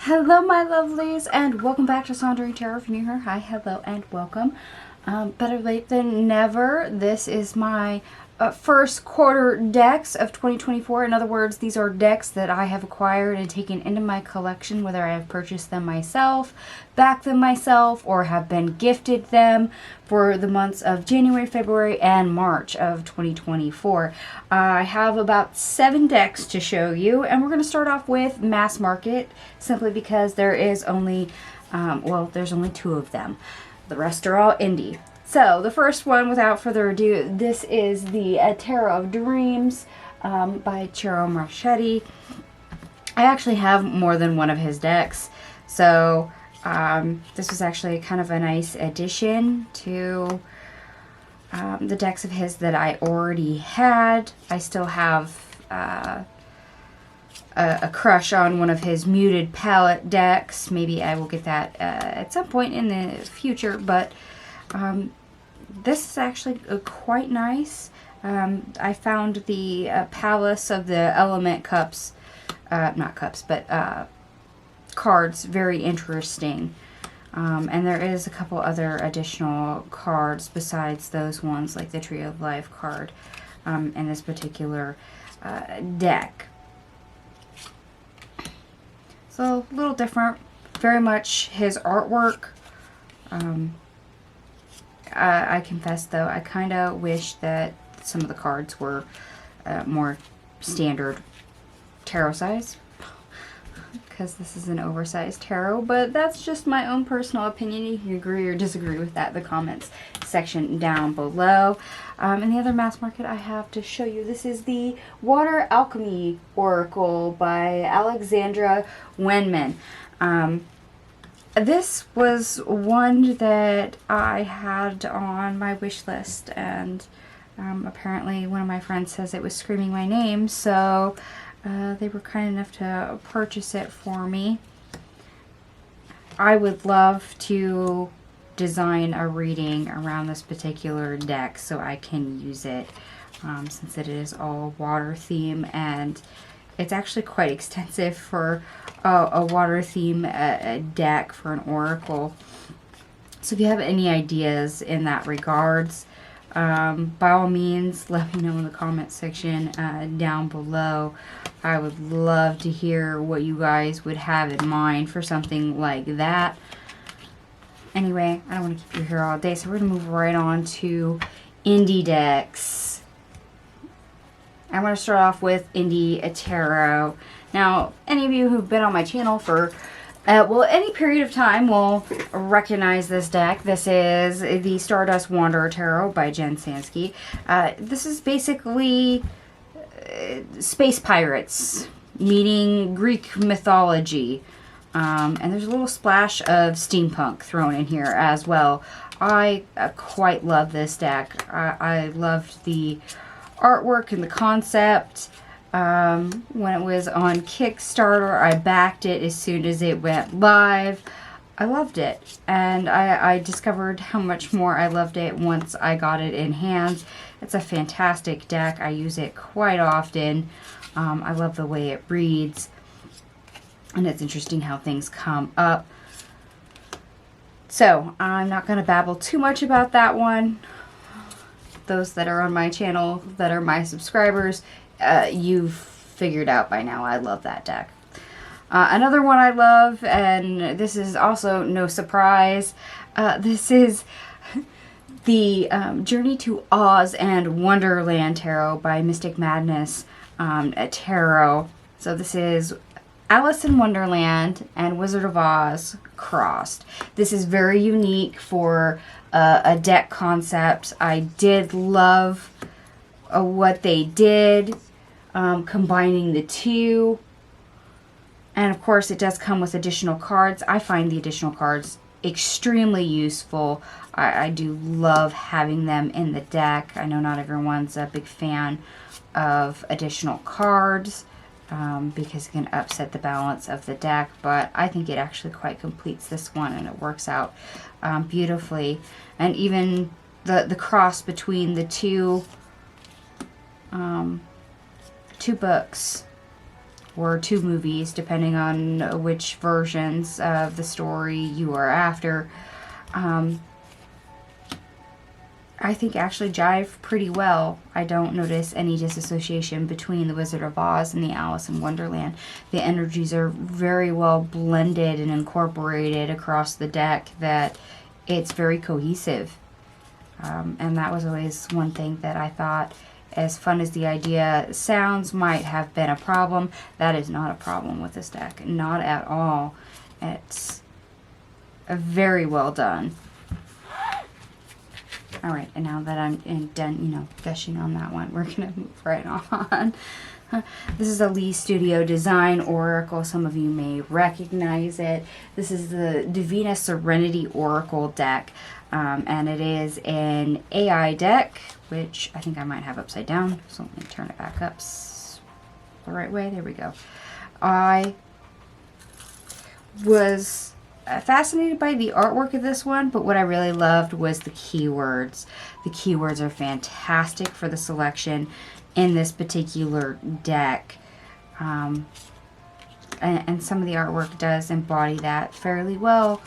Hello, my lovelies, and welcome back to Sondering Tarot. If you're new here, hi, hello, and welcome. Better late than never. This is my first quarter decks of 2024. In other words, these are decks that I have acquired and taken into my collection, whether I have purchased them myself, backed them myself, or have been gifted them for the months of January, February, and March of 2024. I have about 7 decks to show you, and we're going to start off with Mass Market, simply because there is only, there's only 2 of them. The rest are all indie. So, the first one, without further ado, this is the Tarot of Dreams by Ciro Marchetti. I actually have more than one of his decks, so this was actually kind of a nice addition to the decks of his that I already had. I still have a crush on one of his Muted Palette decks. Maybe I will get that at some point in the future, but this is actually quite nice. I found the Palace of the Element Cups, not cups, but cards very interesting. And there is a couple other additional cards besides those ones, like the Tree of Life card in this particular deck. So, a little different. Very much his artwork. I confess, though, I kind of wish that some of the cards were more standard tarot size, because this is an oversized tarot, but that's just my own personal opinion. You can agree or disagree with that in the comments section down below. And the other Mass Market I have to show you, this is the Water Alchemy Oracle by Alexandra Wenman. This was one that I had on my wish list, and apparently one of my friends says it was screaming my name, so they were kind enough to purchase it for me. I would love to design a reading around this particular deck so I can use it, since it is all water theme, and it's actually quite extensive for a water theme deck for an oracle. So if you have any ideas in that regards, by all means, let me know in the comment section down below. I would love to hear what you guys would have in mind for something like that. Anyway, I don't want to keep you here all day, so we're going to move right on to indie decks. I want to start off with Indie Tarot. Now, any of you who've been on my channel for any period of time will recognize this deck. This is the Stardust Wanderer Tarot by Jen Sansky. This is basically space pirates meeting Greek mythology. And there's a little splash of steampunk thrown in here as well. I quite love this deck. I loved the artwork and the concept. When it was on Kickstarter, I backed it as soon as it went live. I loved it, and I discovered how much more I loved it once I got it in hands. It's a fantastic deck. I use it quite often. I love the way it reads, and it's interesting how things come up. So I'm not going to babble too much about that one. Those that are on my channel, that are my subscribers, you've figured out by now I love that deck. Another one I love, and this is also no surprise, this is the Journey to Oz and Wonderland Tarot by Mystic Madness Tarot. So this is Alice in Wonderland and Wizard of Oz crossed. This is very unique for a deck concept. I did love what they did, combining the two. And of course it does come with additional cards. I find the additional cards extremely useful. I do love having them in the deck. I know not everyone's a big fan of additional cards, because it can upset the balance of the deck, but I think it actually quite completes this one, and it works out beautifully. And even the cross between the two books for 2 movies, depending on which versions of the story you are after. I think actually jive pretty well. I don't notice any disassociation between the Wizard of Oz and the Alice in Wonderland. The energies are very well blended and incorporated across the deck, that it's very cohesive. And that was always one thing that I thought, as fun as the idea sounds, might have been a problem. That is not a problem with this deck. Not at all. It's very well done. Alright, and now that I'm done, gushing on that one, we're going to move right on. This is a Lee Studio Design Oracle. Some of you may recognize it. This is the Divina Serenity Oracle deck. And it is an AI deck, which I think I might have upside down. So let me turn it back up the right way. There we go. I was fascinated by the artwork of this one, but what I really loved was the keywords. The keywords are fantastic for the selection in this particular deck. And some of the artwork does embody that fairly well.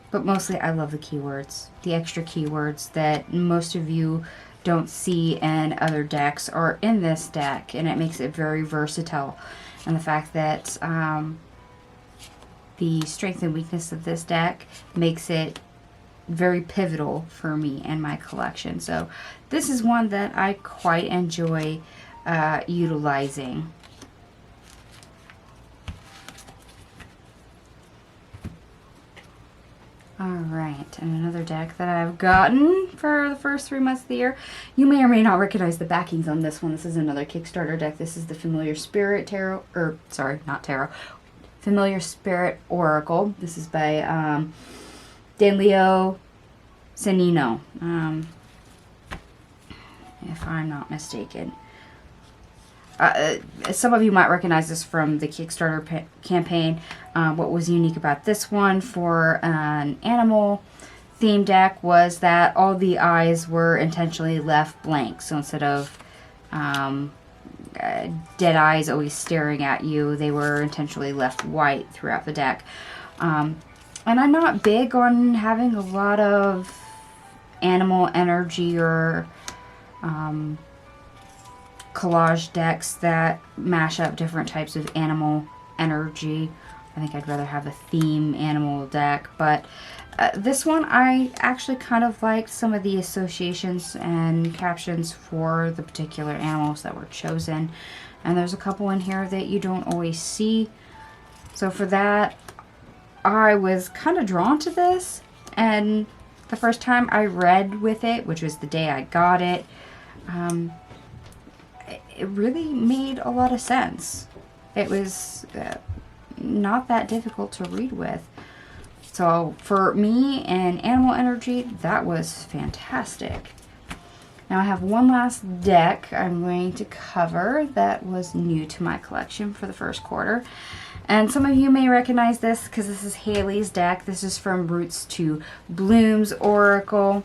But mostly I love the keywords. The extra keywords that most of you don't see in other decks are in this deck, and it makes it very versatile. And the fact that the strength and weakness of this deck makes it very pivotal for me and my collection. So this is one that I quite enjoy utilizing. Alright, and another deck that I've gotten for the first 3 months of the year. You may or may not recognize the backings on this one. This is another Kickstarter deck. This is the Familiar Spirit Tarot, or sorry, not Tarot, Familiar Spirit Oracle. This is by Danleo Cenino, if I'm not mistaken. Some of you might recognize this from the Kickstarter campaign. What was unique about this one for an animal theme deck was that all the eyes were intentionally left blank. So instead of dead eyes always staring at you, they were intentionally left white throughout the deck. And I'm not big on having a lot of animal energy or collage decks that mash up different types of animal energy. I think I'd rather have a theme animal deck, but this one I actually kind of liked some of the associations and captions for the particular animals that were chosen, and there's a couple in here that you don't always see. So for that, I was kind of drawn to this, and the first time I read with it, which was the day I got it, it really made a lot of sense. It was not that difficult to read with. So for me and animal energy, that was fantastic. Now I have one last deck I'm going to cover that was new to my collection for the first quarter. And some of you may recognize this because this is Haley's deck. This is from Roots to Blooms Oracle.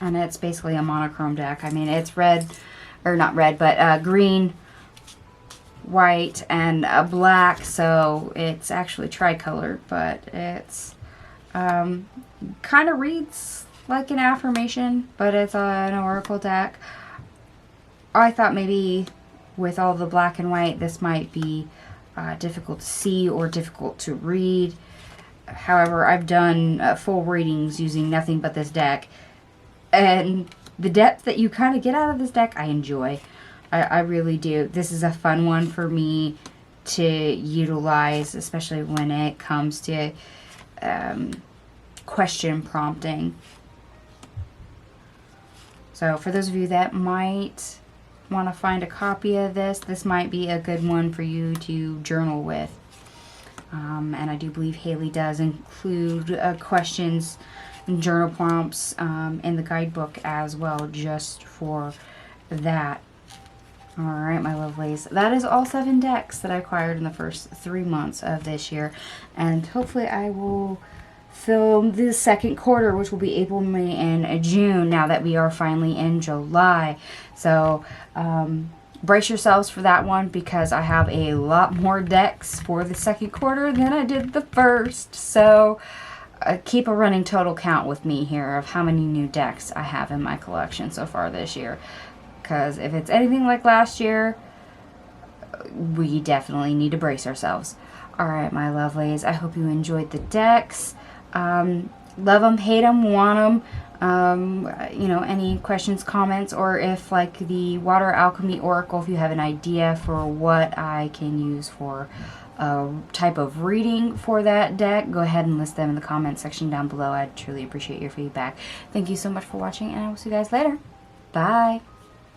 And it's basically a monochrome deck. I mean, it's red, or not red, but green, white, and black. So it's actually tricolored, but it's kind of reads like an affirmation, but it's an oracle deck. I thought maybe with all the black and white, this might be difficult to see or difficult to read. However, I've done full readings using nothing but this deck, and the depth that you kind of get out of this deck, I enjoy. I really do. This is a fun one for me to utilize, especially when it comes to question prompting. So for those of you that might want to find a copy of this, this might be a good one for you to journal with. And I do believe Haley does include questions and journal prompts in the guidebook as well, just for that. Alright, my lovelies. That is all 7 decks that I acquired in the first 3 months of this year. And hopefully I will film the second quarter, which will be April, May, and June, now that we are finally in July. So, brace yourselves for that one, because I have a lot more decks for the second quarter than I did the first. So keep a running total count with me here of how many new decks I have in my collection so far this year. Because if it's anything like last year, we definitely need to brace ourselves. Alright, my lovelies, I hope you enjoyed the decks. Love them, hate them, want them. You know, any questions, comments, or if like the Water Alchemy Oracle, if you have an idea for what I can use for a type of reading for that deck, go ahead and list them in the comment section down below. I'd truly appreciate your feedback. Thank you so much for watching, and I will see you guys later. Bye.